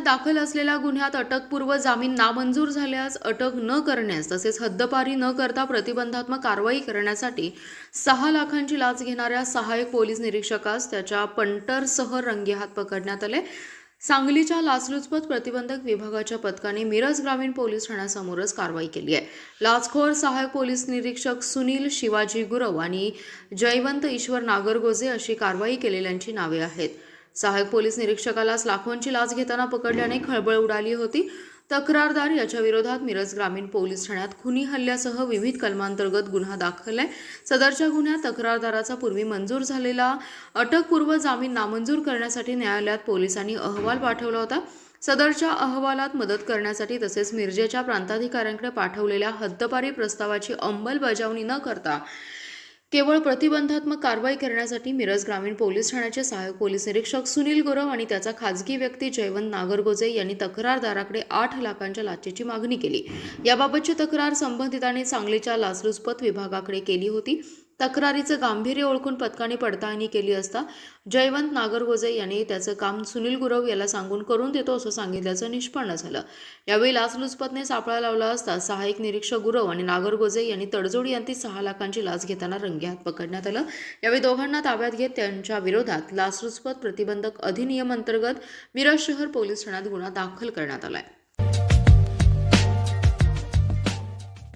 दाखल असलेल्या गुन्ह्यात अटकपूर्व जामीन नामंजूर झाल्यास अटक न करण्यास तसेच हद्दपारी न करता प्रतिबंधात्मक कारवाई करण्यासाठी 6 लाखांची लाच घेणाऱ्या सहाय्यक पोलीस निरीक्षकास त्याच्या पंटरसह रंगेहात पकडण्यात आले। सांगलीच्या लाचलुचपत प्रतिबंधक विभागाच्या पथकाने मिरज ग्रामीण पोलीस ठाण्यासमोरच कारवाई केली आहे। लाचखोर सहाय्यक पोलीस निरीक्षक सुनील शिवाजी गुरव आणि जयवंत ईश्वर नागरगोजे अशी कारवाई केलेल्यांची नावे आहेत। सहाय्यक पोलीस निरीक्षकालाच लाखोंची लाच घेताना पकडल्याने खळबळ उडाली होती। तक्रारदार याच्या विरोधात मिरज ग्रामीण पोलीस ठाण्यात खुनी हल्ल्यासह विविध कलमांतर्गत गुन्हा दाखल आहे। सदरच्या गुन्ह्यात तक्रारदाराचा पूर्वी मंजूर झालेला अटकपूर्व जामीन नामंजूर करण्यासाठी न्यायालयात पोलिसांनी अहवाल पाठवला होता। सदरच्या अहवालात मदत करण्यासाठी तसेच मिरजेच्या प्रांताधिकाऱ्यांकडे पाठवलेल्या हद्दपारी प्रस्तावाची अंमलबजावणी न करता केवळ प्रतिबंधात्मक कारवाई करण्यासाठी मिरज ग्रामीण पोलीस ठाण्याचे सहाय्यक पोलीस निरीक्षक सुनील गुरव आणि त्याचा खाजगी व्यक्ती जयवंत नागरगोजे यांनी तक्रारदाराकडे 8 लाखांच्या लाचेची मागणी केली। याबाबतची तक्रार संबंधितांनी सांगलीच्या लाचलुचपत विभागाकडे केली होती। तक्रारीचं गांभीर्य ओळखून पथकाने पडताळणी केली असता जयवंत नागरगोजे यांनी त्याचं काम सुनील गुरव याला सांगून करून देतो असं सांगितल्याचं निष्पन्न झालं। यावेळी लाचलुचपतने सापळा लावला असता सहाय्यक निरीक्षक गुरव आणि नागरगोजे यांनी तडजोड यांती 6 लाखांची लाच घेताना रंगेहात पकडण्यात आलं। यावेळी दोघांना ताब्यात घेत त्यांच्या विरोधात लाचलुचपत प्रतिबंधक अधिनियम अंतर्गत मिरज शहर पोलीस ठाण्यात गुन्हा दाखल करण्यात आलाय।